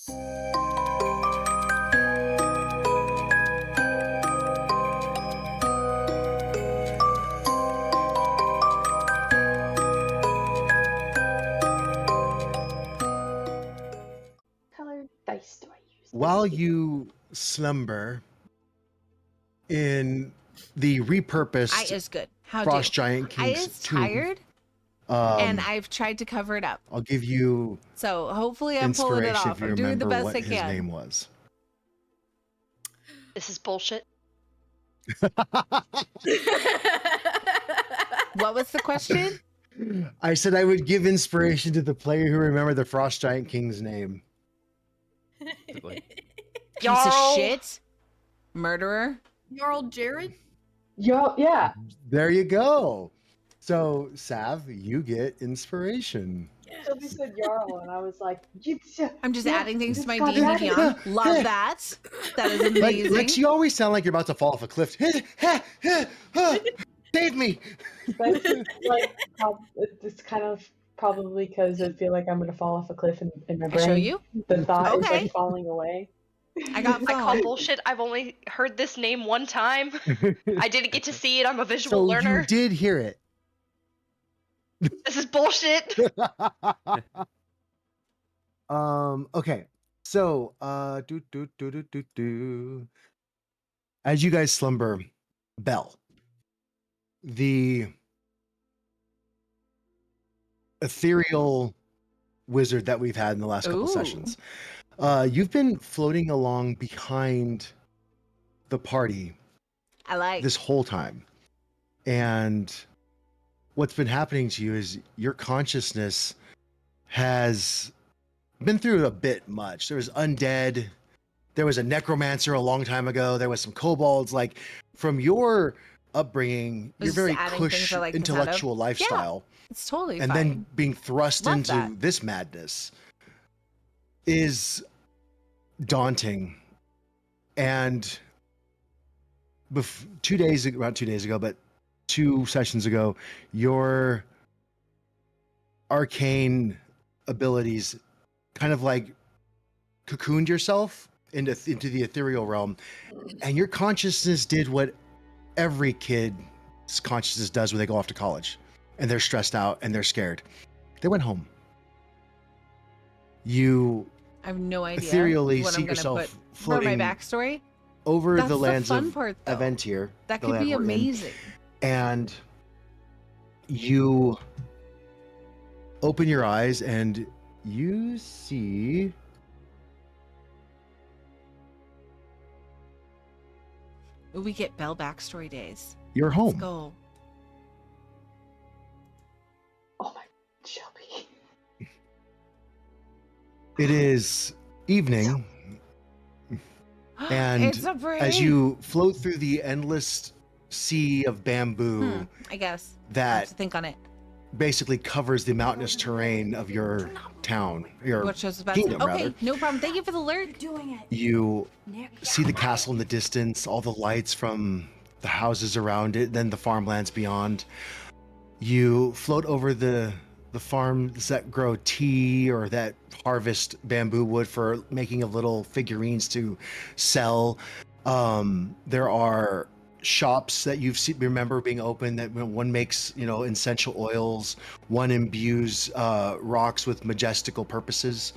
Colored dice do I use? While you slumber in the repurposed I is good. How Frost do? Giant I King's is tomb, tired, and I've tried to cover it up. I'll give you So hopefully I'm pulling it inspiration off. if you I'm doing the remember best what I his can. name was. This is bullshit. What was the question? I said I would give inspiration to the player who remembered the Frost Giant King's name. Piece Jarl. of shit. Murderer. Jarl Jared? Yeah. There you go. So, Sav, you get inspiration. Shelby said Jarl, and I was like, I'm just adding things to my got D&D that. Beyond. Love that. That is amazing. Lex, you always sound like you're about to fall off a cliff. Save me! But like, it's kind of probably because I feel like I'm gonna fall off a cliff in my brain. I show you? The thought is Okay. like falling away. I got I call phone. bullshit. I've only heard this name one time. I didn't get to see it. I'm a visual So learner. you did hear it. This is bullshit. Okay. So, as you guys slumber, Belle, the ethereal wizard that we've had in the last couple Ooh. sessions, you've been floating along behind the party I like. this whole time. And what's been happening to you is your consciousness has been through a bit much. There was undead. There was a necromancer a long time ago. There was some kobolds. Like, from your upbringing, Was your very just adding cush things I like the sound of. intellectual lifestyle, It's totally and fine. then being thrust Love into that. this madness is daunting. And 2 days ago, but 2 sessions ago, your arcane abilities kind of like cocooned yourself into the ethereal realm, and your consciousness did what every kid's consciousness does when they go off to college and they're stressed out and they're scared. They went home. You I have no idea ethereally what see I'm gonna yourself put for floating my backstory. over That's the the lands fun of part, though. Aventir. That the could land be we're in. amazing. And you open your eyes and you see We get Belle backstory days. your Let's home. go. Oh my, Shelby. It is evening, and It's a break. as you float through the endless sea of bamboo I guess. I have that to think on it. basically covers the mountainous terrain of your town, your What shows about kingdom, Okay, rather. no problem. Thank you for the alert. Doing it. You Nick. see the castle in the distance, all the lights from the houses around it, then the farmlands beyond. You float over the farms that grow tea or that harvest bamboo wood for making of little figurines to sell. There are shops that remember being open, that one makes, essential oils, one imbues rocks with majestical purposes.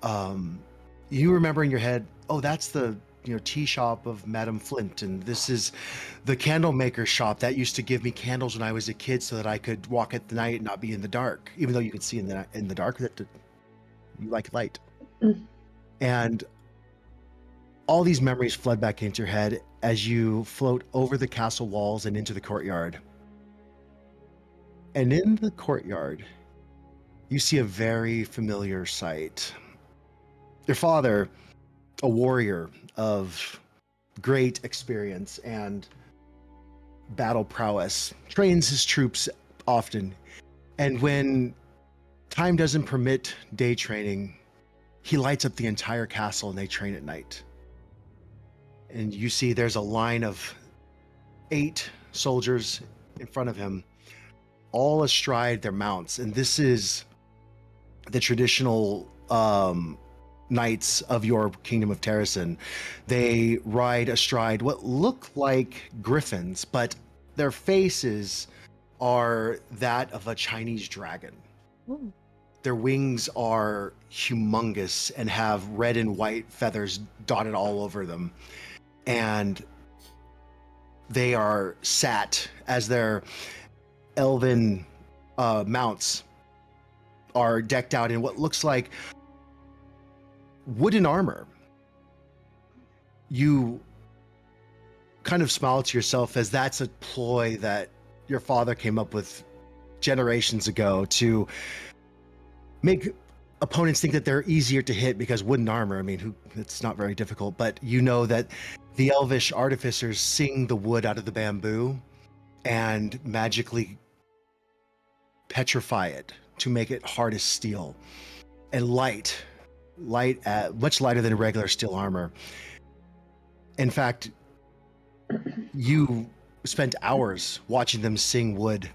You remember in your head, oh, that's the tea shop of Madame Flint, and this is the candle maker shop that used to give me candles when I was a kid so that I could walk at the night and not be in the dark, even though you could see in the dark, that you like light. And all these memories flood back into your head as you float over the castle walls and into the courtyard. And in the courtyard, you see a very familiar sight. Your father, a warrior of great experience and battle prowess, trains his troops often. And when time doesn't permit day training, he lights up the entire castle and they train at night. And you see there's a line of 8 soldiers in front of him, all astride their mounts. And this is the traditional knights of your kingdom of Terrasen. They ride astride what look like griffins, but their faces are that of a Chinese dragon. Ooh. Their wings are humongous and have red and white feathers dotted all over them. And they are sat as their elven mounts are decked out in what looks like wooden armor. You kind of smile to yourself as that's a ploy that your father came up with generations ago to make opponents think that they're easier to hit because wooden armor, I mean, it's not very difficult, but you know that the elvish artificers sing the wood out of the bamboo and magically petrify it to make it hard as steel and light, much lighter than regular steel armor. In fact, you spent hours watching them sing wood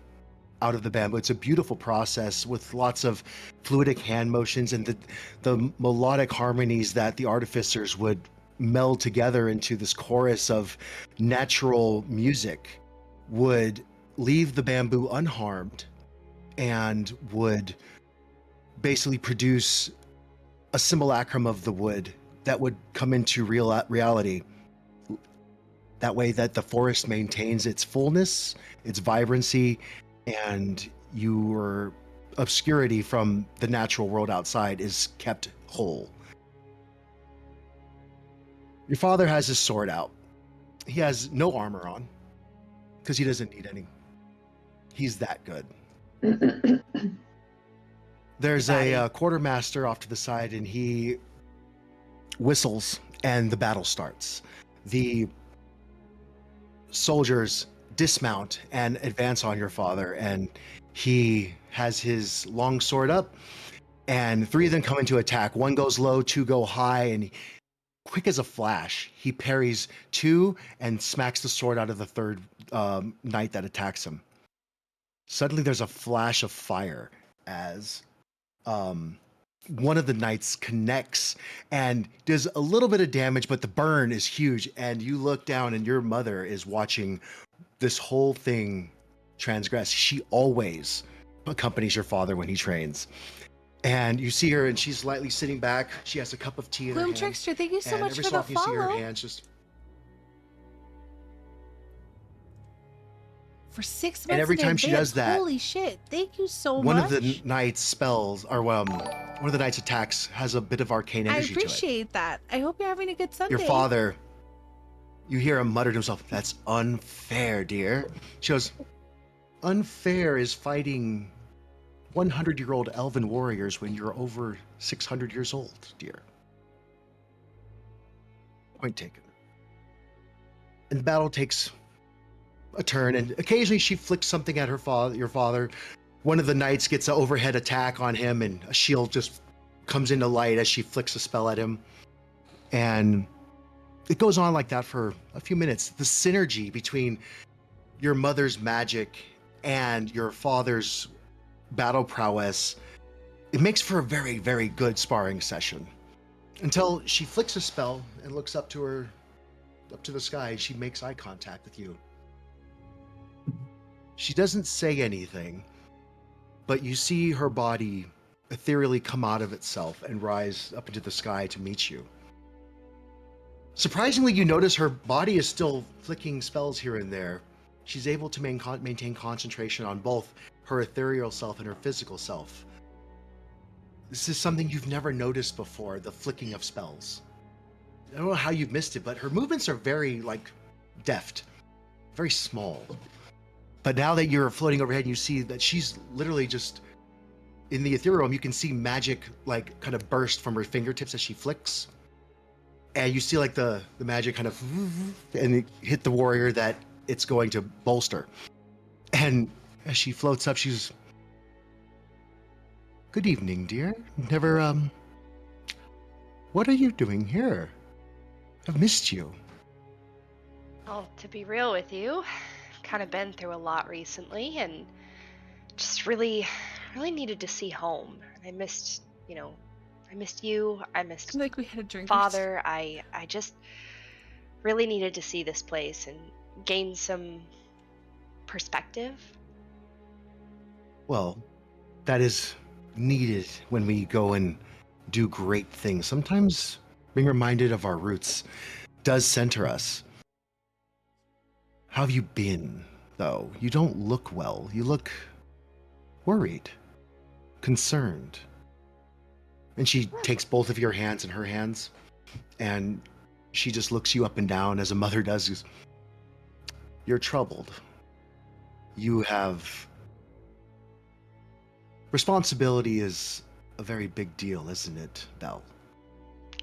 out of the bamboo. It's a beautiful process with lots of fluidic hand motions, and the melodic harmonies that the artificers would meld together into this chorus of natural music would leave the bamboo unharmed and would basically produce a simulacrum of the wood that would come into reality. That way that the forest maintains its fullness, its vibrancy, and your obscurity from the natural world outside is kept whole. Your father has his sword out. He has no armor on because he doesn't need any. He's that good. There's a quartermaster off to the side, and he whistles, and the battle starts. The soldiers dismount and advance on your father, and he has his long sword up, and three of them come into attack. One goes low, two go high, and quick as a flash, he parries two and smacks the sword out of the third knight that attacks him. Suddenly there's a flash of fire as one of the knights connects and does a little bit of damage, but the burn is huge, and you look down and your mother is watching this whole thing transgress. She always accompanies your father when he trains. And you see her, and she's lightly sitting back. She has a cup of tea in her Bloom hand. Trickster, thank you so And much every for so the often you see her follow. hands just... For 6 months And every in time she does advance. that, Holy shit, thank you so one much. of the knight's spells, or one of the knight's attacks has a bit of arcane I energy to it. appreciate that. I hope you're having a good Sunday. Your father, you hear him mutter to himself, "That's unfair, dear." She goes, "Unfair is fighting 100-year-old elven warriors when you're over 600 years old, dear." Point taken. And the battle takes a turn, and occasionally she flicks something at your father. One of the knights gets an overhead attack on him, and a shield just comes into light as she flicks a spell at him. And it goes on like that for a few minutes. The synergy between your mother's magic and your father's battle prowess, it makes for a very, very good sparring session. Until she flicks a spell and looks up to the sky, and she makes eye contact with you. She doesn't say anything, but you see her body ethereally come out of itself and rise up into the sky to meet you. Surprisingly, you notice her body is still flicking spells here and there. She's able to maintain concentration on both her ethereal self and her physical self. This is something you've never noticed before, the flicking of spells. I don't know how you've missed it, but her movements are very, deft, very small. But now that you're floating overhead and you see that she's literally just in the ethereal realm, you can see magic, kind of burst from her fingertips as she flicks. And you see, the magic kind of, and it hit the warrior that it's going to bolster. And as she floats up, she's, "Good evening, dear. What are you doing here? I've missed you." Well, to be real with you, kind of been through a lot recently, and just really needed to see home. I missed, I missed you. I I missed feel like we had a drink. Father. I just really needed to see this place and gain some perspective. Well, that is needed when we go and do great things. Sometimes being reminded of our roots does center us. How have you been, though? You don't look well. You look worried, concerned. And she takes both of your hands in her hands, and she just looks you up and down as a mother does. Goes, you're troubled. You have... Responsibility is a very big deal, isn't it, Belle?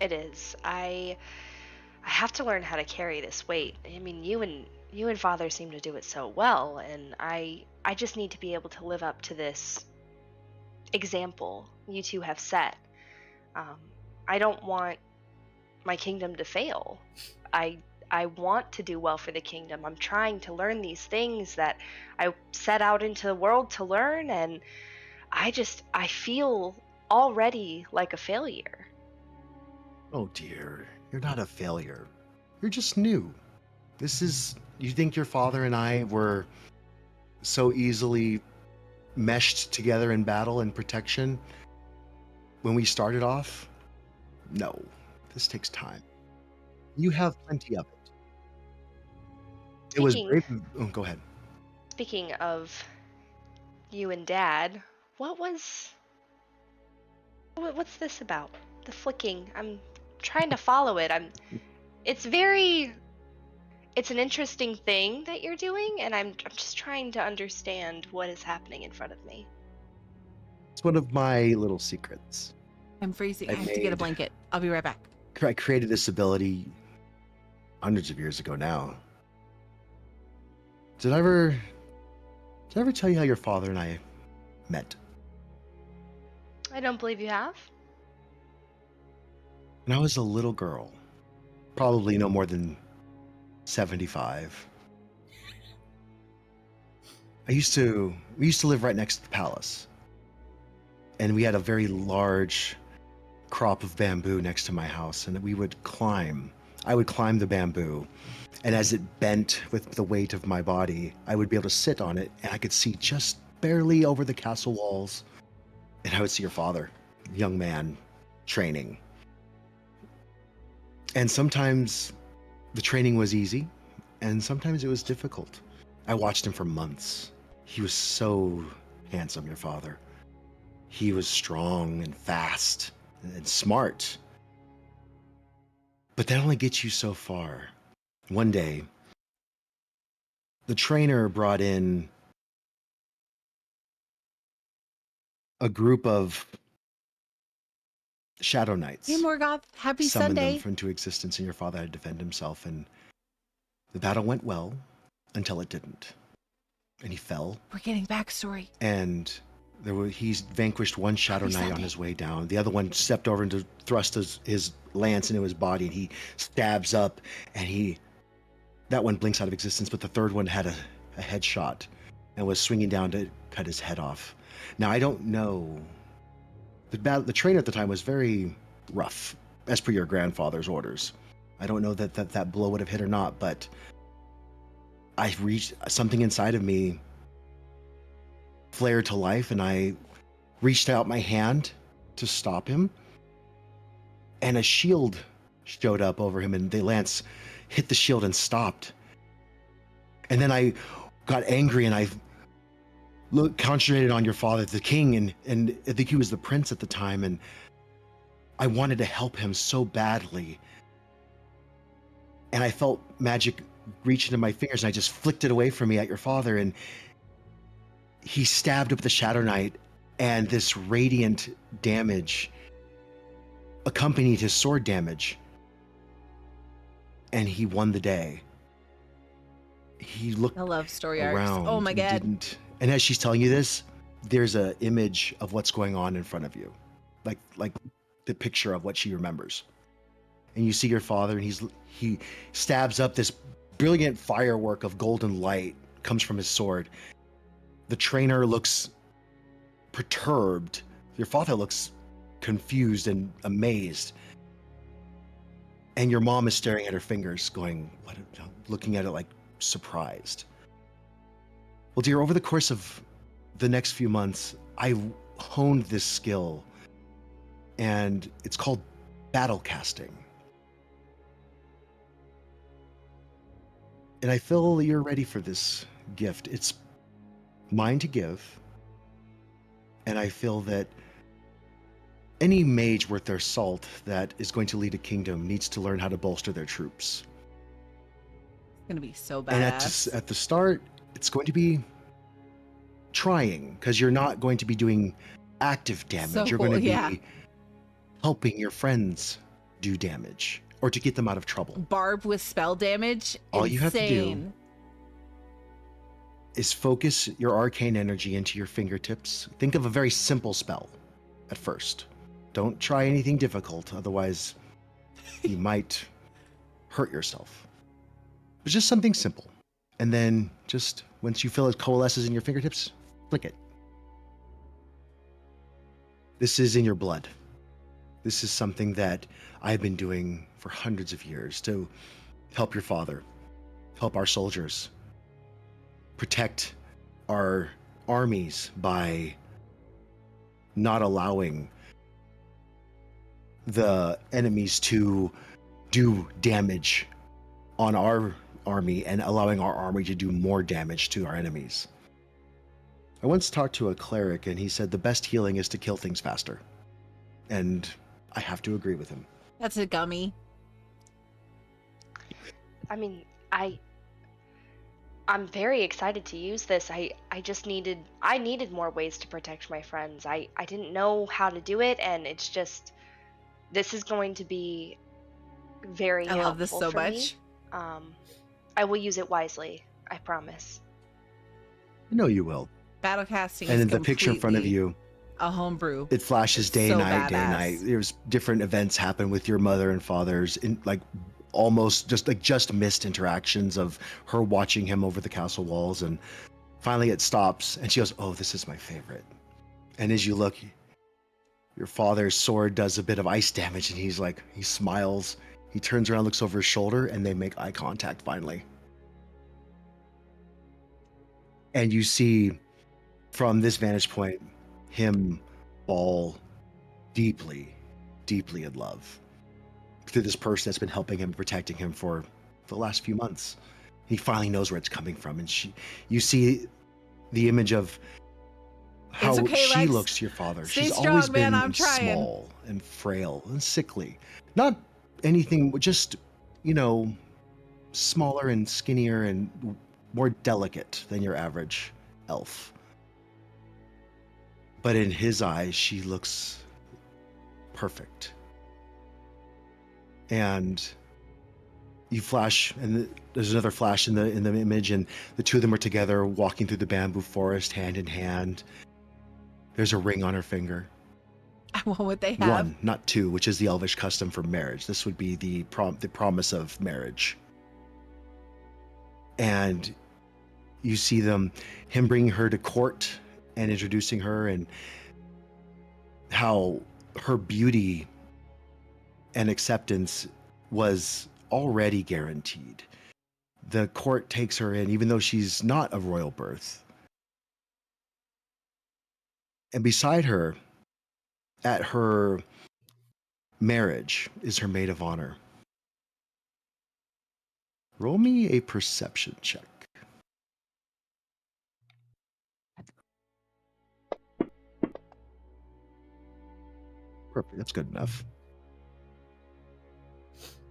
It is. I have to learn how to carry this weight. I mean, you and Father seem to do it so well, and I just need to be able to live up to this example you two have set. I don't want my kingdom to fail. I want to do well for the kingdom. I'm trying to learn these things that I set out into the world to learn, and I feel already like a failure. Oh dear, you're not a failure. You're just new. You think your father and I were so easily meshed together in battle and protection when we started off? No, this takes time. You have plenty of it. It was brave. Oh, go ahead. Speaking of you and Dad, what's this about? The flicking. I'm trying to follow it. It's an interesting thing that you're doing, and I'm just trying to understand what is happening in front of me. It's one of my little secrets. I'm freezing. I I have to get a made- blanket. I'll be right back. I created this ability hundreds of years ago now. Did I ever tell you how your father and I met? I don't believe you have. When I was a little girl, probably no more than 75. We used to live right next to the palace. And we had a very large crop of bamboo next to my house, and I would climb the bamboo, and as it bent with the weight of my body, I would be able to sit on it, and I could see just barely over the castle walls, and I would see your father, young man, training. And sometimes the training was easy, and sometimes it was difficult. I watched him for months. He was so handsome, your father. He was strong and fast and smart. But that only gets you so far. One day, the trainer brought in a group of Shadow Knights. Hey, Morgoth. Happy Summoned Sunday. them into existence, and your father had to defend himself, and the battle went well until it didn't. And he fell. We're getting backstory. And he's vanquished one Shadow Happy Knight on Sunday. his way down. The other one stepped over and to thrust his lance into his body, and he stabs up, and that one blinks out of existence, but the third one had a headshot and was swinging down to cut his head off. Now, I don't know. The trainer at the time was very rough, as per your grandfather's orders. I don't know that blow would have hit or not, but I reached something inside of me flared to life, and I reached out my hand to stop him, and a shield showed up over him, and the lance hit the shield and stopped. And then I got angry, and I concentrated on your father, the king, and I think he was the prince at the time, and I wanted to help him so badly. And I felt magic reach into my fingers, and I just flicked it away from me at your father, and he stabbed up the Shadow Knight, and this radiant damage accompanied his sword damage. And he won the day. He looked I love story arcs. around. Oh my and god. And as she's telling you this, there's an image of what's going on in front of you, like the picture of what she remembers. And you see your father, and he stabs up this brilliant firework of golden light comes from his sword. The trainer looks perturbed. Your father looks confused and amazed. And your mom is staring at her fingers, going, what, looking at it like surprised. Well, dear, over the course of the next few months, I honed this skill, and it's called battle casting. And I feel you're ready for this gift. It's mine to give, and I feel that any mage worth their salt that is going to lead a kingdom needs to learn how to bolster their troops. It's gonna be so And badass. at the start, it's going to be trying, because you're not going to be doing active damage. So you're going to yeah. be helping your friends do damage, or to get them out of trouble. Barb with spell damage. All Insane. you have to do is focus your arcane energy into your fingertips. Think of a very simple spell at first. Don't try anything difficult, otherwise you might hurt yourself. But just something simple. And then just once you feel it coalesces in your fingertips, flick it. This is in your blood. This is something that I've been doing for hundreds of years to help your father, help our soldiers, protect our armies by not allowing the enemies to do damage on our army and allowing our army to do more damage to our enemies. I once talked to a cleric, and he said the best healing is to kill things faster. And I have to agree with him. That's a gummy. I mean, I'm very excited to use this. I needed more ways to protect my friends. I didn't know how to do it, and it's just, this is going to be very helpful. I love this so for much. me. I will use it wisely, I promise. I know you will. Battle casting And is in the picture in front of completely you, a homebrew. it flashes It's day so and night, day and badass. night. There's different events happen with your mother and father's, in like almost just missed interactions of her watching him over the castle walls, and finally it stops and she goes, "Oh, this is my favorite." And as you look, your father's sword does a bit of ice damage, and he's like, he smiles, he turns around, looks over his shoulder, and they make eye contact finally. And you see from this vantage point him fall deeply, deeply in love through this person that's been helping him, protecting him for the last few months. He finally knows where it's coming from, and you see the image of how okay, she Lex. looks to your father. Stay She's strong, always man. been I'm trying. small and frail and sickly. Not anything, just, smaller and skinnier and more delicate than your average elf. But in his eyes, she looks perfect. And you flash, and there's another flash in the image, and the two of them are together walking through the bamboo forest, hand in hand. There's a ring on her finger. What would they have? One, not two, which is the elvish custom for marriage. This would be the promise of marriage. And you see him bringing her to court and introducing her, and how her beauty and acceptance was already guaranteed. The court takes her in, even though she's not of royal birth. And beside her, at her marriage, is her maid of honor. Roll me a perception check. Perfect, that's good enough.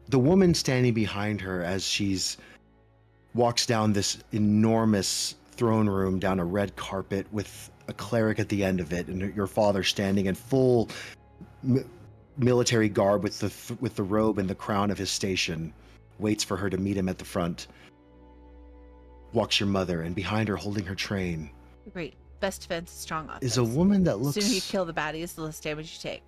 The woman standing behind her as she's walks down this enormous throne room, down a red carpet with a cleric at the end of it, and your father standing in full military garb with the robe and the crown of his station, waits for her to meet him at the front. Walks your mother, and behind her, holding her train, Great. Best defense, strong offense. is a woman that The looks sooner you kill the baddies, the less damage you take.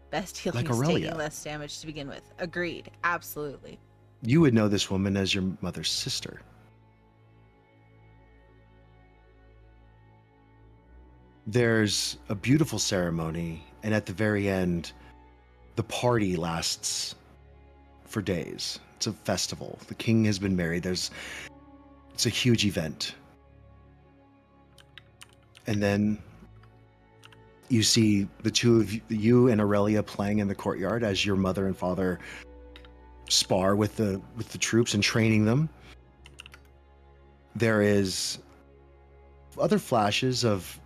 Best healing like is taking Orelial. less damage to begin with. Agreed. Absolutely. You would know this woman as your mother's sister. There's a beautiful ceremony, And at the very end, the party lasts for days. It's a festival. The king has been married. It's a huge event. And then you see the two of you and Aurelia playing in the courtyard as your mother and father spar with the troops and training them. There is other flashes of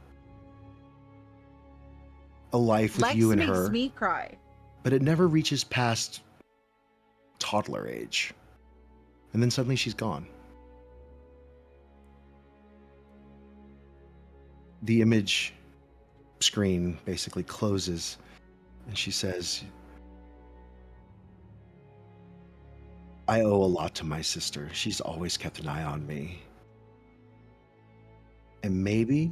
a life with Lex you and makes her, me cry. but it never reaches past toddler age. And then suddenly she's gone. The image screen basically closes, and she says, I owe a lot to my sister. She's always kept an eye on me. And maybe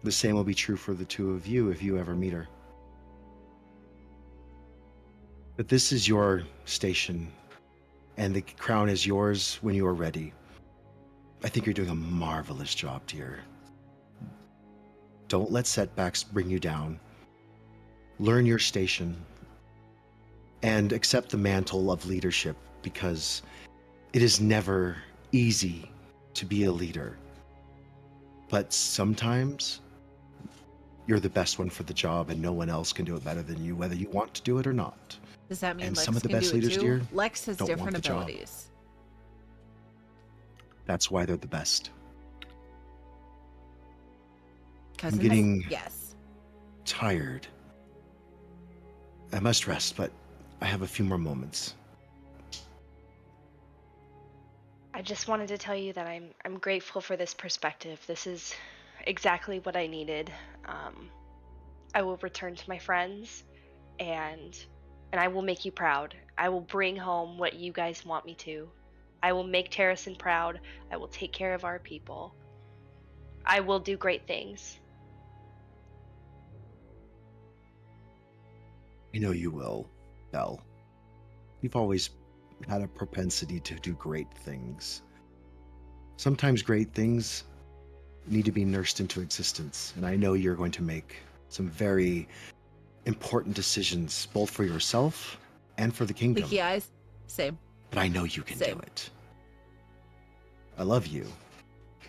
the same will be true for the two of you if you ever meet her. But this is your station, and the crown is yours when you are ready. I think you're doing a marvelous job, dear. Don't let setbacks bring you down. Learn your station and accept the mantle of leadership, because it is never easy to be a leader. But sometimes you're the best one for the job and no one else can do it better than you, whether you want to do it or not. Does that mean And Lex some of the can best do it leaders, too? dear, Lex has don't want different the job. abilities. That's why they're the best. Cousins? getting- Yes. Tired. I must rest, but I have a few more moments. I just wanted to tell you that I'm grateful for this perspective. This is exactly what I needed. I will return to my friends, and I will make you proud. I will bring home what you guys want me to. I will make Terrason proud. I will take care of our people. I will do great things. I know you will, Belle. You've always had a propensity to do great things. Sometimes great things need to be nursed into existence, and I know you're going to make some very important decisions, both for yourself and for the kingdom. Leaky eyes? Same. But I know you can Same. do it. I love you,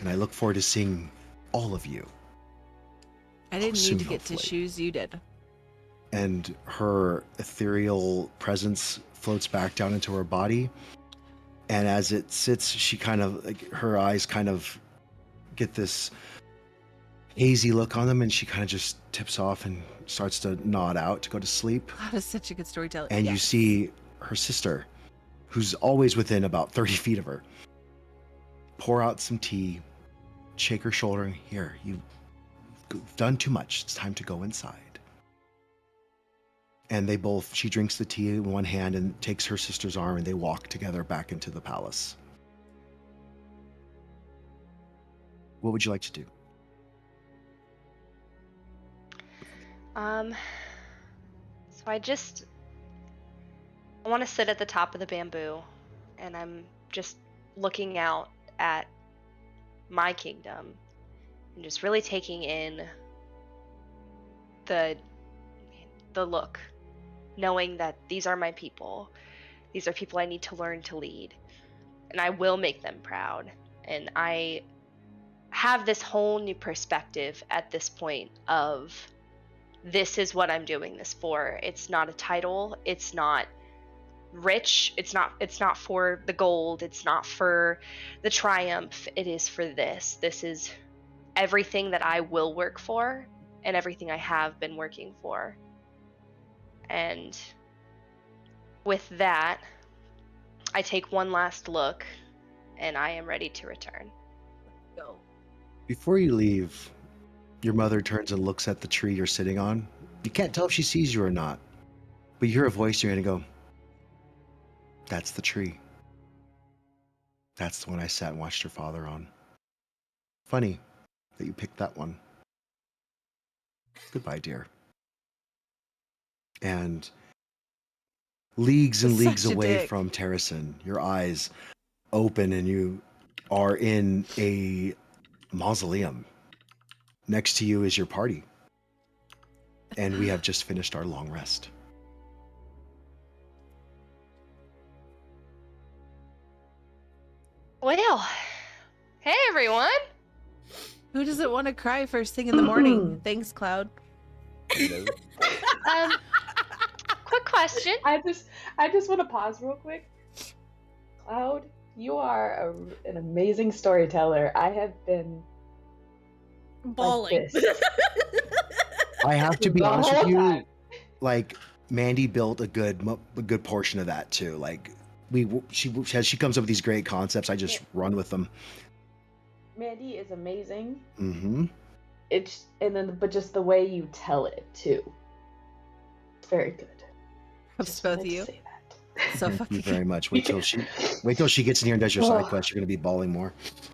and I look forward to seeing all of you. I didn't soon, need to get to hopefully. shoes, you did. And her ethereal presence floats back down into her body. And as it sits, she kind of, like, her eyes kind of get this hazy look on them, and she kind of just tips off and starts to nod out to go to sleep. Cloud is such a good storyteller. And you Yes. see her sister, who's always within about 30 feet of her, pour out some tea, shake her shoulder, and here, you've done too much. It's time to go inside. And she drinks the tea in one hand and takes her sister's arm, and they walk together back into the palace. What would you like to do? So I want to sit at the top of the bamboo, and I'm just looking out at my kingdom and just really taking in the look, knowing that these are my people. These are people I need to learn to lead, and I will make them proud. And I have this whole new perspective at this point of, this is what I'm doing this for. It's not a title. It's not rich. It's not for the gold. It's not for the triumph. It is for this. This is everything that I will work for and everything I have been working for. And with that, I take one last look, and I am ready to return. Go. Before you leave, your mother turns and looks at the tree you're sitting on. You can't tell if she sees you or not, but you hear a voice in your head and go, that's the tree. That's the one I sat and watched your father on. Funny that you picked that one. Goodbye, dear. And leagues and Such leagues a away dick. from Terrason, your eyes open and you are in a mausoleum. Next to you is your party. and we have just finished our long rest. Well, hey everyone. Who doesn't want to cry first thing in the morning? Thanks, Cloud. Quick question. I just want to pause real quick. Cloud, you are an amazing storyteller. I have been bawling. like this. I have to be The honest with whole you. time. Like, Mandy built a good portion of that too. Like, as she comes up with these great concepts, I just run with them. Mandy is amazing. Mm-hmm. But just the way you tell it too. It's very good. Helps Just both wanted of to you. say that. So Thank fucking you very much. Wait till she gets in here and does your side quest. You're gonna be bawling more.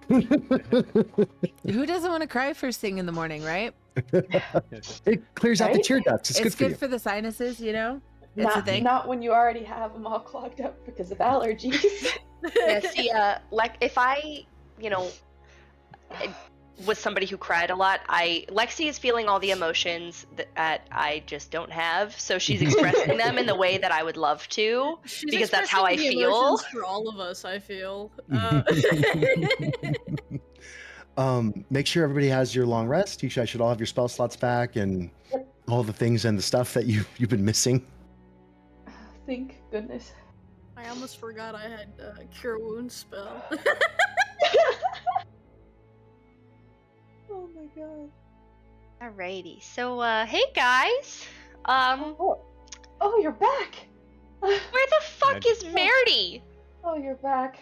Who doesn't want to cry first thing in the morning, right? It clears out the Right? tear ducts. It's good for you. the sinuses, you know? It's a thing. Not when you already have them all clogged up because of allergies. Yeah, see, like if I, was somebody who cried a lot, Lexi is feeling all the emotions that I just don't have, so she's expressing them in the way that I would love to, She's because that's how I expressing the feel. emotions for all of us, I feel. Make sure everybody has your long rest. You guys should all have your spell slots back and all the things and the stuff that you've been missing. Thank goodness. I almost forgot I had Cure Wounds spell. Oh my god. Alrighty, so hey guys, Oh, you're back. where the fuck is Merdy? Oh, you're back.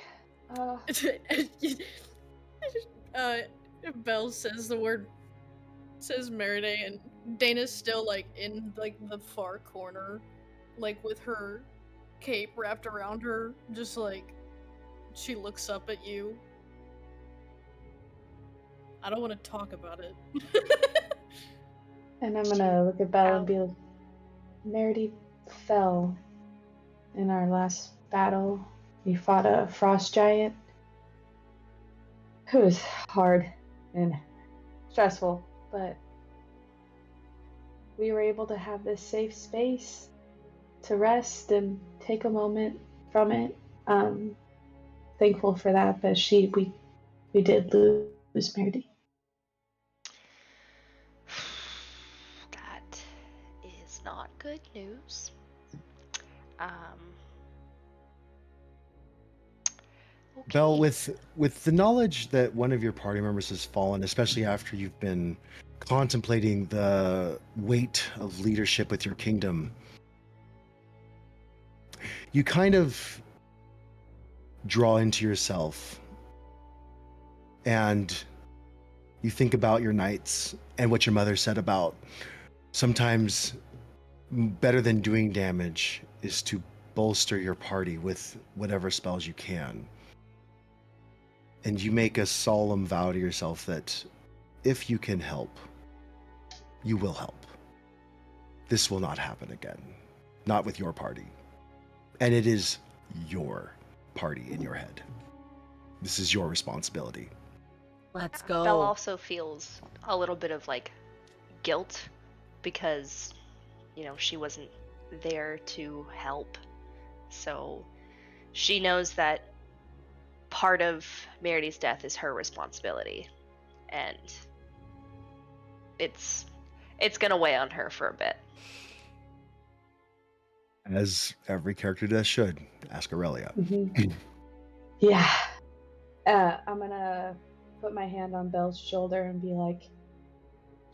Belle says the word, says Meride, and Dana's still like in like the far corner, like with her cape wrapped around her, just like she looks up at you. I don't want to talk about it. And I'm gonna look at Belle and be like, Meredy fell in our last battle. We fought a frost giant. It was hard and stressful, but we were able to have this safe space to rest and take a moment from it. Thankful for that, but we did lose Meredy. That is not good news. Okay. Belle, with the knowledge that one of your party members has fallen, especially after you've been contemplating the weight of leadership with your kingdom, you kind of draw into yourself and you think about your knights and what your mother said about sometimes better than doing damage is to bolster your party with whatever spells you can. And you make a solemn vow to yourself that if you can help, you will help. This will not happen again. Not with your party. And it is your party in your head. This is your responsibility. Let's go. Belle also feels a little bit of like guilt because, she wasn't there to help. So she knows that part of Meridy's death is her responsibility, and it's gonna weigh on her for a bit. As every character does should. Ask Aurelia. Mm-hmm. Yeah. I'm gonna put my hand on Belle's shoulder and be like,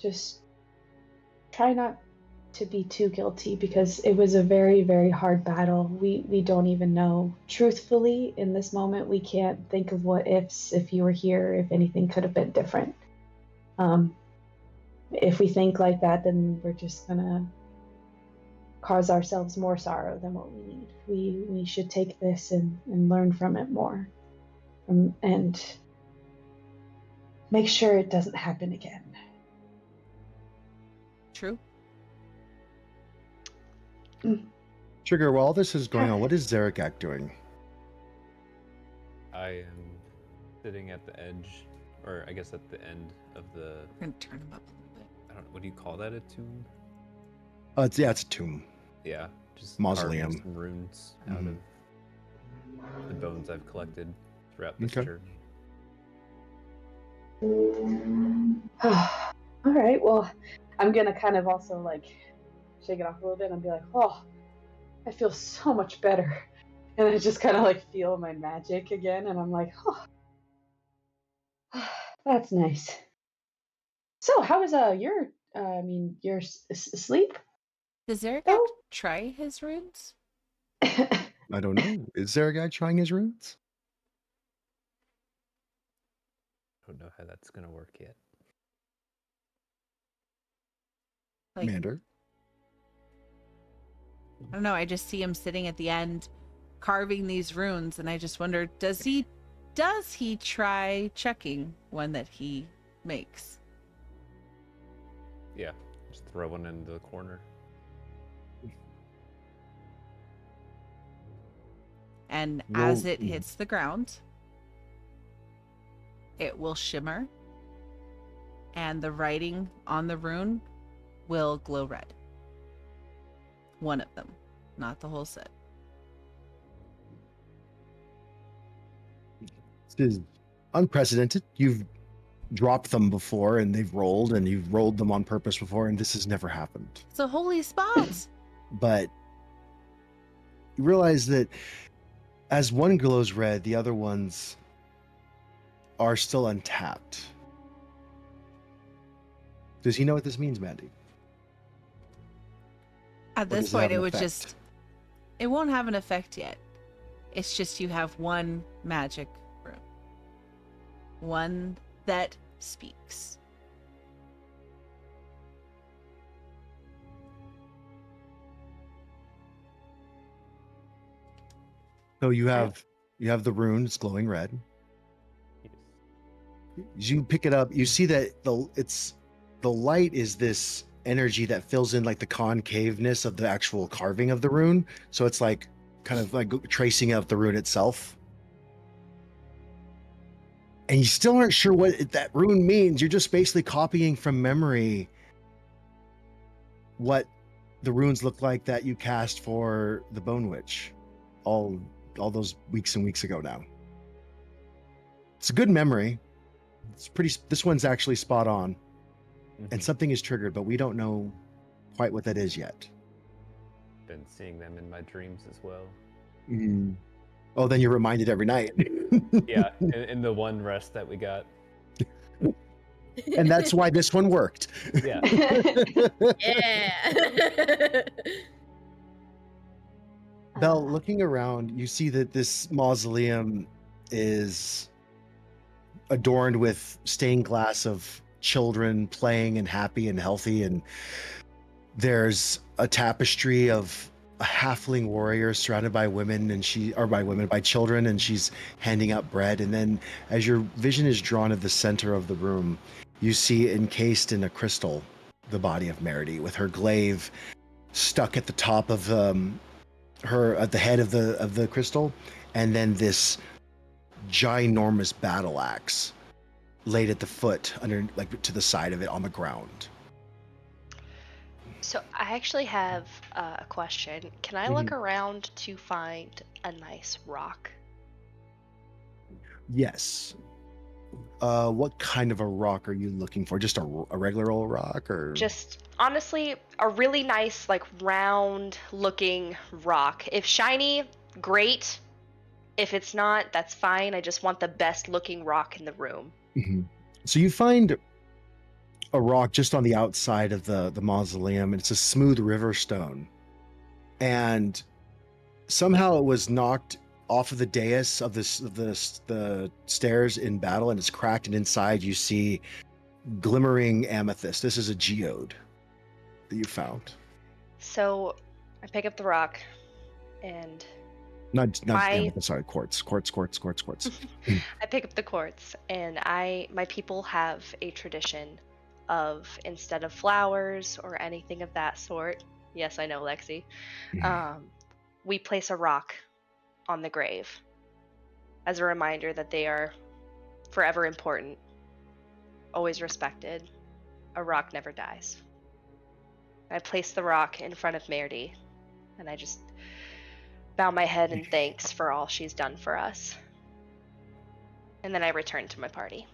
just try not to be too guilty, because it was a very, very hard battle. We don't even know. Truthfully, in this moment, we can't think of what ifs, if you were here, if anything could have been different. If we think like that, then we're just gonna cause ourselves more sorrow than what we need. We should take this and learn from it more. And make sure it doesn't happen again. True. Trigger, while all this is going on, what is Zaragak doing? I am sitting at the edge, or I guess at the end of the... We're gonna turn him up a little bit. I don't know, what do you call that, a tomb? It's a tomb. Yeah, just Mausoleum. carving some runes out Mhm. of the bones I've collected throughout this Okay. journey. All right, well, I'm gonna kind of also like shake it off a little bit and be like, oh, I feel so much better. And I just kind of like feel my magic again, and I'm like, oh, that's nice. So, how was your sleep? Does Eric Oh. try his runes? I don't know. Is there a guy trying his runes? Don't know how that's gonna work yet. Like, Commander? I don't know. I just see him sitting at the end, carving these runes, and I just wonder, does he try checking one that he makes? Yeah, just throw one into the corner. And as Roll- it hits the ground, it will shimmer, and the writing on the rune will glow red. One of them, not the whole set. This is unprecedented. You've dropped them before and they've rolled, and you've rolled them on purpose before, and this has never happened. It's a holy spot. But you realize that as one glows red, the other ones are still untapped. Does he know what this means, Mandy? At Or this does it have point, an it would effect? it won't have an effect yet. It's just you have one magic rune. One that speaks. So you have the rune, it's glowing red. Yes. As you pick it up, you see that the light is this energy that fills in like the concaveness of the actual carving of the rune. So it's like kind of like tracing out the rune itself. And you still aren't sure what that rune means. You're just basically copying from memory what the runes look like that you cast for the Bone Witch all those weeks and weeks ago now. It's a good memory. This one's actually spot on. And something is triggered, but we don't know quite what that is yet. Been seeing them in my dreams as well. Mm. Oh, then you're reminded every night. Yeah, in the one rest that we got. And that's why this one worked. Yeah. Yeah. Belle, looking around, you see that this mausoleum is adorned with stained glass of children playing and happy and healthy, and there's a tapestry of a halfling warrior surrounded by women, by children, and she's handing out bread. And then as your vision is drawn to the center of the room, you see encased in a crystal the body of Meredy, with her glaive stuck at the top of her at the head of the crystal, and then this ginormous battle axe laid at the foot, under, like to the side of it on the ground. So I actually have a question. Can I look around to find a nice rock? Yes. What kind of a rock are you looking for? Just a regular old rock, or Just honestly, a really nice, like round looking rock. If shiny, great. If it's not, that's fine. I just want the best looking rock in the room. Mhm. So you find a rock just on the outside of the mausoleum, and it's a smooth river stone, and somehow it was knocked off of the dais of the stairs in battle, and it's cracked, and inside you see glimmering amethyst. This is a geode that you found. So I pick up the rock and Not My- amethyst, sorry, quartz. I pick up the quartz, and my people have a tradition of, instead of flowers or anything of that sort, yes, I know, Lexi, we place a rock on the grave as a reminder that they are forever important, always respected. A rock never dies. I place the rock in front of Merdy, and I just bow my head in thanks for all she's done for us. And then I return to my party.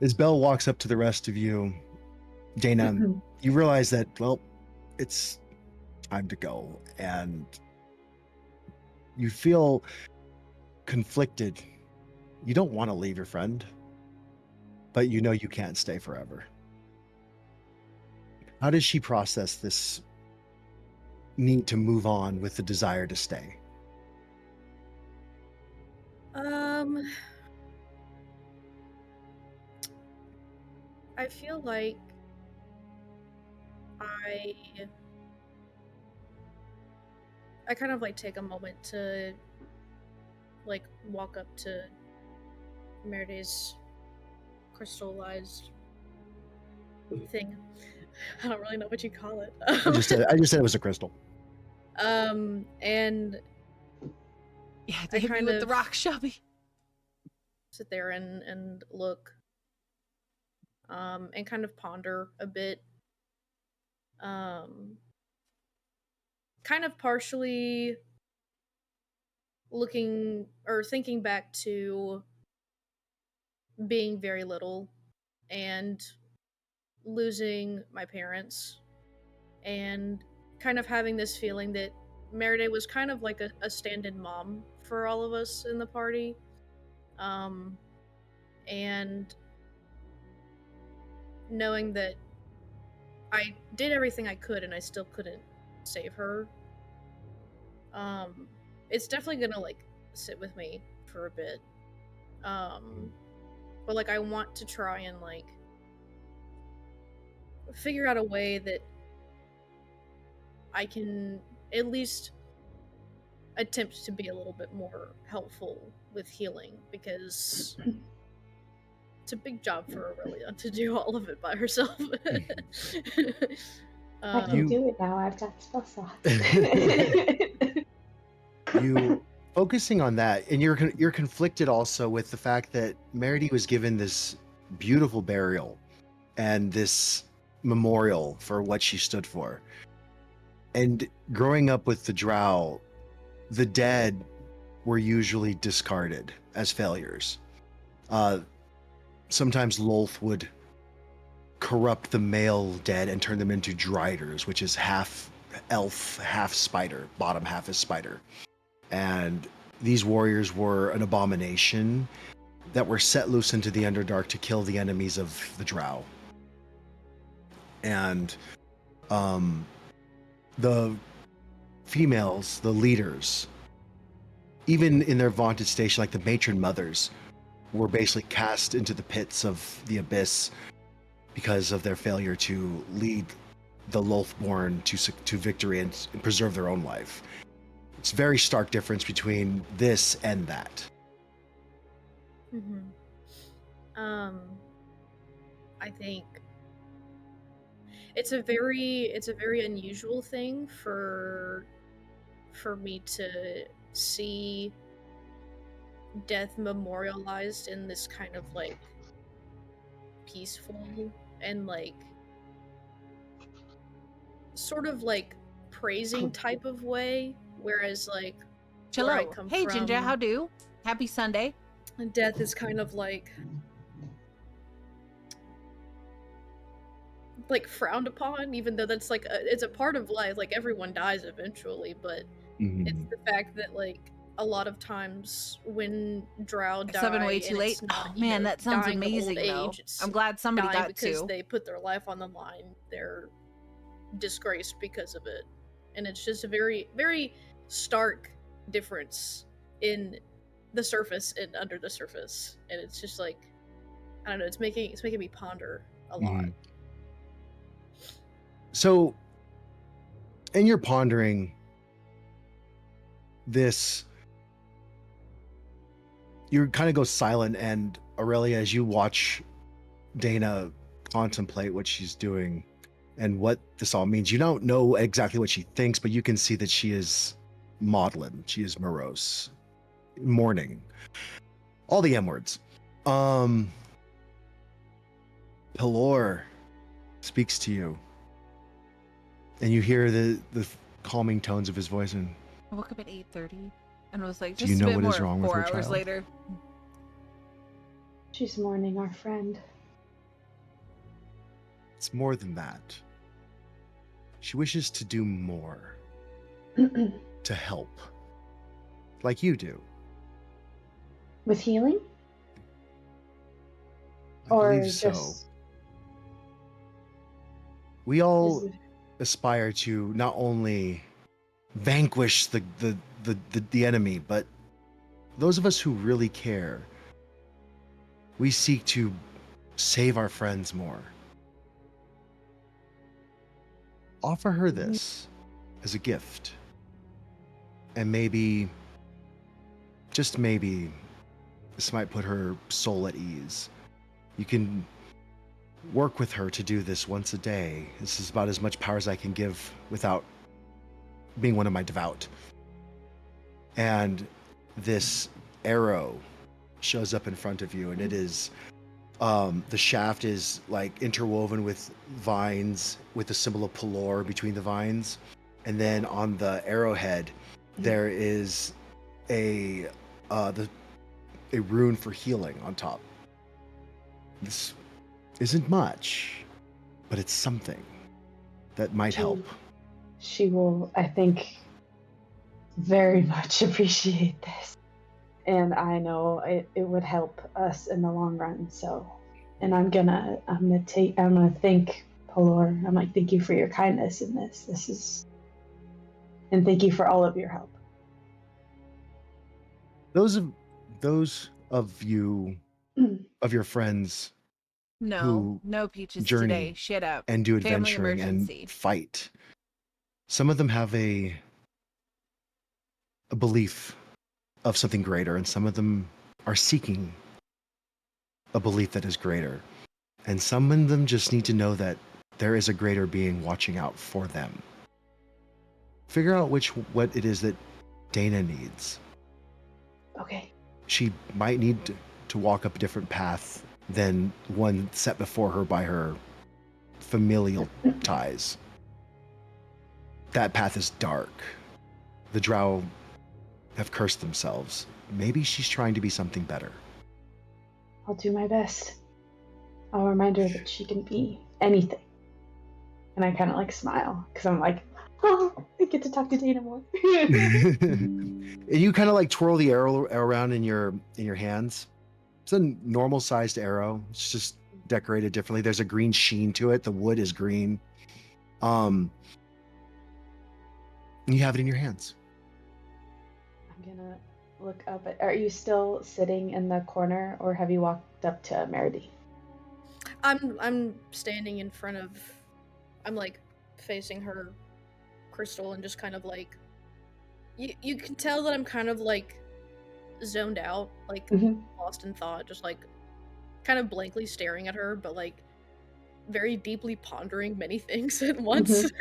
As Belle walks up to the rest of you, Dana, you realize that, well, it's time to go. And you feel conflicted. You don't want to leave your friend, but you know you can't stay forever. How does she process this need to move on with the desire to stay? I feel like I kind of like take a moment to like walk up to Meridy's crystallized thing. I don't really know what you call it. I just said it was a crystal. And Yeah, I hit me kind with the of- rock, Shelbie. sit there and look, and kind of ponder a bit. Kind of partially looking or thinking back to being very little and losing my parents, and kind of having this feeling that Meriday was kind of like a stand-in mom for all of us in the party. And knowing that I did everything I could and I still couldn't save her. It's definitely gonna like sit with me for a bit. But like I want to try and like figure out a way that I can at least attempt to be a little bit more helpful with healing, because it's a big job for Aurelia to do all of it by herself. I can do it now. I've got spell slots. You focusing on that, and you're conflicted also with the fact that Meredy was given this beautiful burial and this memorial for what she stood for. And growing up with the Drow, the dead were usually discarded as failures. Sometimes Lolth would corrupt the male dead and turn them into driders, which is half elf, half spider. Bottom half is spider. And these warriors were an abomination that were set loose into the Underdark to kill the enemies of the Drow. And the females, the leaders, even in their vaunted station, like the matron mothers, were basically cast into the pits of the abyss because of their failure to lead the Lolthborn to victory and preserve their own life. It's a very stark difference between this and that. I think it's a very unusual thing for me to see death memorialized in this kind of like peaceful and like sort of like praising type of way, whereas like where I Hello. come Hey, from, Ginger, how do? Happy Sunday. death is kind of like frowned upon, even though that's like it's a part of life. Like everyone dies eventually, but it's the fact that like a lot of times when Drow die, 7 way too and late. it's not, Oh man, that sounds dying of old amazing though. age, it's I'm glad somebody dying got because to. they put their life on the line. They're disgraced because of it, and it's just a very, very stark difference in the surface and under the surface, and it's just like I don't know. It's making me ponder a lot. So, in your pondering this, you kind of go silent, and Aurelia, as you watch Dana contemplate what she's doing and what this all means, you don't know exactly what she thinks, but you can see that she is maudlin. She is morose, mourning, all the M words. But Pelor speaks to you. And you hear the calming tones of his voice, and I woke up at 8:30 and was like, Do just you a know bit what more. is wrong with 4 her, hours child? later. She's mourning our friend. it's more than that. She wishes to do more, to help, like you do. With healing? I Or believe so. just We all is- aspire to not only vanquish the enemy, but those of us who really care, we seek to save our friends more. Offer her this as a gift. And maybe, just maybe, this might put her soul at ease. You can work with her to do this once a day. This is about as much power as I can give without being one of my devout. And this arrow shows up in front of you, and it is the shaft is like interwoven with vines with the symbol of Pelor between the vines, and then on the arrowhead there is a rune for healing on top. This isn't much, but it's something that might help. She will, I think, very much appreciate this. And I know it would help us in the long run, so. And I'm gonna thank Pelor. I'm like, thank you for your kindness in this. And thank you for all of your help. Those of you, of your friends No who Peaches journey today. Shit up. and do Family adventuring emergency. and fight, some of them have a belief of something greater, and some of them are seeking a belief that is greater. And some of them just need to know that there is a greater being watching out for them. Figure out what it is that Dana needs. Okay. She might need to walk up a different path than one set before her by her familial ties. That path is dark. The Drow have cursed themselves. Maybe she's trying to be something better. I'll do my best. I'll remind her that she can be anything. And I kind of like smile because I'm like, oh, I get to talk to Dana more. And you kind of like twirl the arrow around in your hands. It's a normal sized arrow. It's just decorated differently. There's a green sheen to it. The wood is green. And you have it in your hands. I'm gonna look up at. Are you still sitting in the corner, or have you walked up to Meredy? I'm standing in front of. I'm like facing her crystal and just kind of like. You can tell that I'm kind of like zoned out, like lost in thought, just like kind of blankly staring at her, but like very deeply pondering many things at once.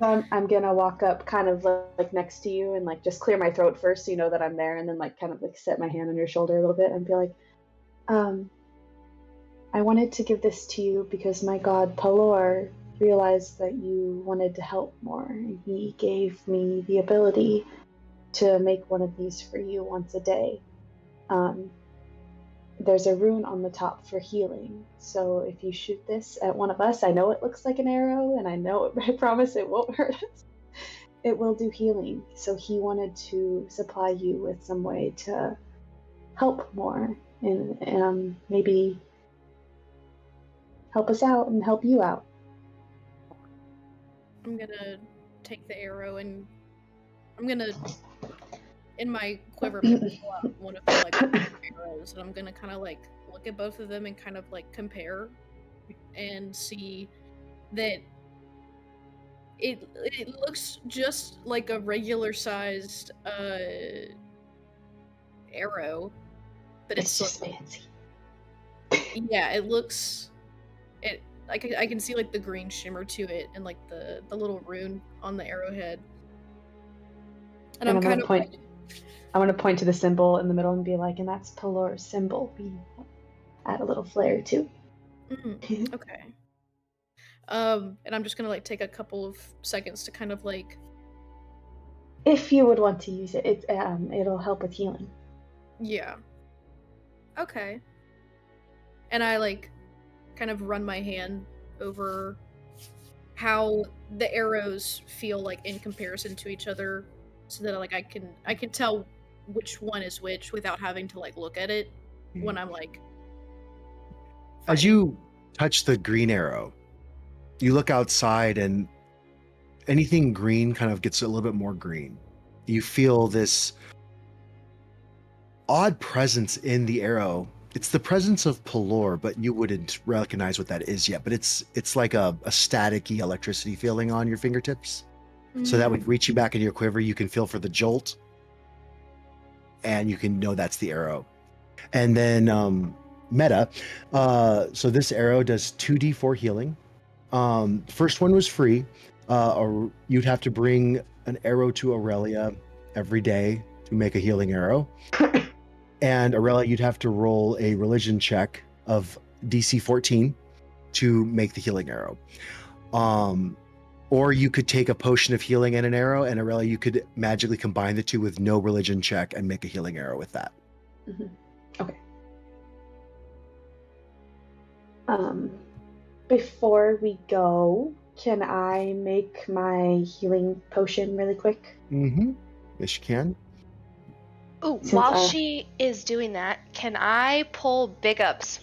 I'm gonna walk up kind of like next to you and like just clear my throat first so you know that I'm there, and then like kind of like set my hand on your shoulder a little bit and be like, I wanted to give this to you because my god Pelor realized that you wanted to help more, and he gave me the ability to make one of these for you once a day. There's a rune on the top for healing, so if you shoot this at one of us, I know it looks like an arrow, and I promise it won't hurt us. It will do healing, so he wanted to supply you with some way to help more, and maybe help us out and help you out. I'm gonna take the arrow and I'm gonna, in my quiver, pull out one of the like arrows, and I'm gonna kind of like look at both of them and kind of like compare and see that it looks just like a regular sized arrow, but It's just fancy. Yeah, it looks. I can see like the green shimmer to it and like the little rune on the arrowhead. And I'm kind of point. I want to point to the symbol in the middle and be like, and that's Pelor's symbol. We add a little flair too. Okay. And I'm just gonna like take a couple of seconds to kind of like. If you would want to use it, it'll help with healing. Yeah. Okay. And I like kind of run my hand over how the arrows feel like in comparison to each other, so that like I can tell which one is which without having to like look at it when I'm like. As fighting. you touch the green arrow, you look outside and anything green kind of gets a little bit more green. You feel this odd presence in the arrow. It's the presence of Pelor, but you wouldn't recognize what that is yet. But it's like a staticky electricity feeling on your fingertips. So that would reach you back in your quiver. You can feel for the jolt, and you can know that's the arrow. And then meta. So this arrow does 2d4 healing. First one was free. Or you'd have to bring an arrow to Aurelia every day to make a healing arrow. And Aurelia, you'd have to roll a religion check of DC 14 to make the healing arrow. Or you could take a potion of healing and an arrow, and Aurelia, you could magically combine the two with no religion check and make a healing arrow with that. Mm-hmm. Okay. Before we go, can I make my healing potion really quick? Mm-hmm. Yes, you can. Ooh, while she is doing that, can I pull big ups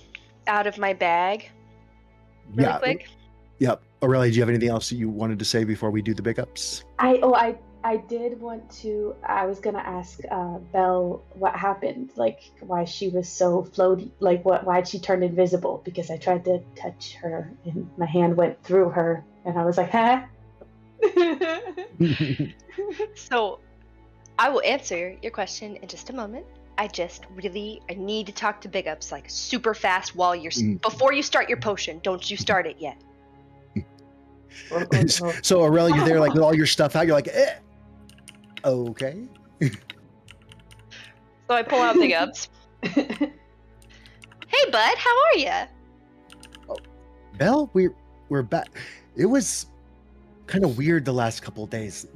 out of my bag really quick? Yep. Aurelia, do you have anything else that you wanted to say before we do the big ups? I did want to. I was gonna ask Belle what happened, like why she was so floaty, like why'd she turn invisible? Because I tried to touch her and my hand went through her, and I was like, huh? So, I will answer your question in just a moment. I need to talk to Big Ups like super fast while you're before you start your potion. Don't you start it yet. So Aurelia, you're there like with all your stuff out. You're like, okay. So I pull out Big Ups. Hey, bud, how are you? Oh, Belle, we're back. It was kind of weird the last couple of days.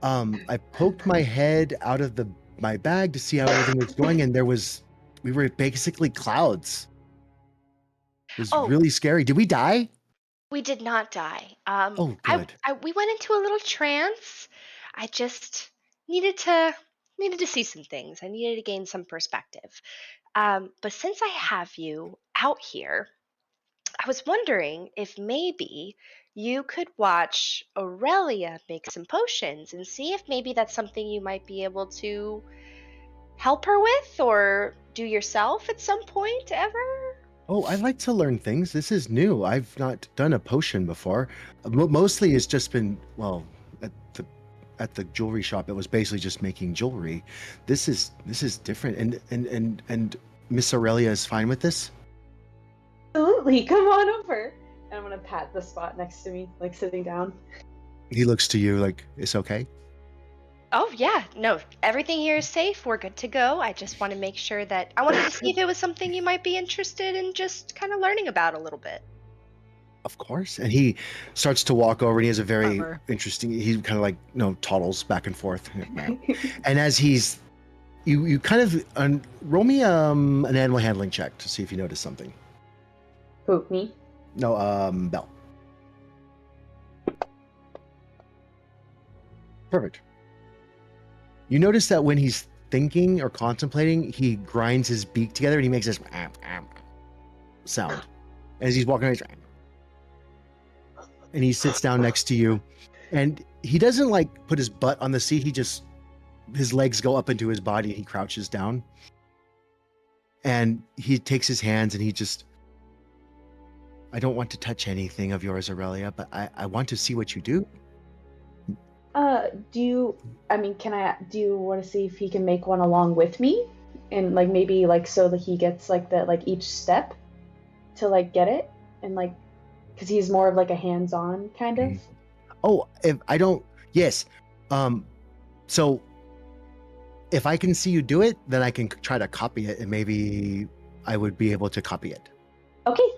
I poked my head out of my bag to see how everything was going, and we were basically clouds. It was really scary. Did we die? We did not die. Oh, good. We went into a little trance. I just needed to see some things. I needed to gain some perspective. But since I have you out here, I was wondering if maybe you could watch Aurelia make some potions and see if maybe that's something you might be able to help her with or do yourself at some point ever. Oh, I like to learn things. This is new. I've not done a potion before. Mostly it's just been, well, at the jewelry shop, it was basically just making jewelry. This is different. And Miss Aurelia is fine with this? Absolutely. Come on over. And I'm gonna pat the spot next to me, like sitting down. He looks to you like, it's okay? Oh, yeah. No, everything here is safe. We're good to go. I just want to make sure that I wanted to see if it was something you might be interested in just kind of learning about a little bit. Of course. And he starts to walk over and he has a very interesting, he kind of like, toddles back and forth. And as you kind of, roll me an animal handling check to see if you notice something. Who, me? No, Belle. Perfect. You notice that when he's thinking or contemplating, he grinds his beak together and he makes this sound. As he's walking around, and he sits down next to you. And he doesn't like put his butt on the seat. His legs go up into his body and he crouches down. And he takes his hands and I don't want to touch anything of yours, Aurelia, but I want to see what you do. Do you want to see if he can make one along with me? And like maybe like so that he gets like each step to like get it and like because he's more of like a hands-on kind of. Oh, yes. So if I can see you do it, then I can try to copy it and maybe I would be able to copy it. Okay.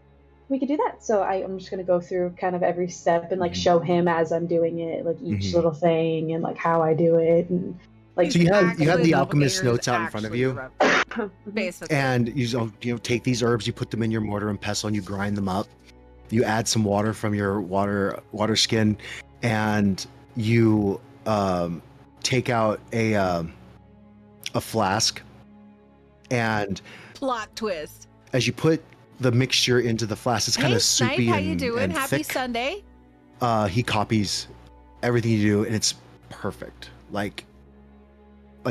we could do that. So I'm just gonna go through kind of every step and like show him as I'm doing it, like each little thing and like how I do it and like. So you have Actually, the alchemist players notes out in front of actually you, basically. and you take these herbs, you put them in your mortar and pestle, and you grind them up. You add some water from your water skin, and you take out a flask, and Plot twist. as you put the mixture into the flask, it's kind Hey, of Snipe, soupy how you and, doing? and Happy thick. Sunday. He copies everything you do, and it's perfect. Like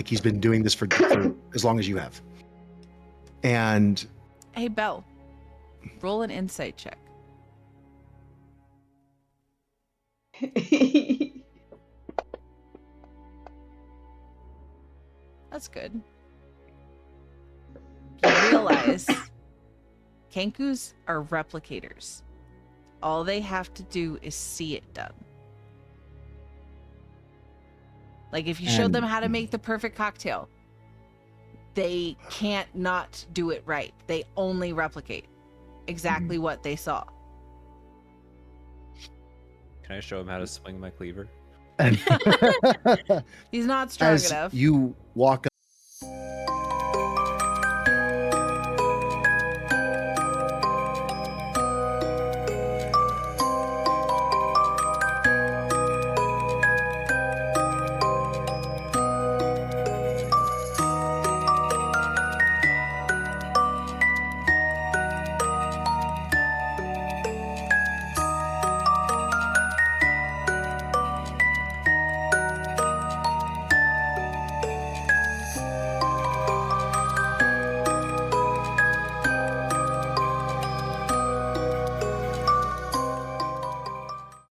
he's been doing this for as long as you have. And Hey, Belle, roll an insight check. That's good. You realize Kenkus are replicators. All they have to do is see it done. Like if you showed them how to make the perfect cocktail, they can't not do it right. They only replicate exactly what they saw. Can I show him how to swing my cleaver? He's not strong as enough. you walk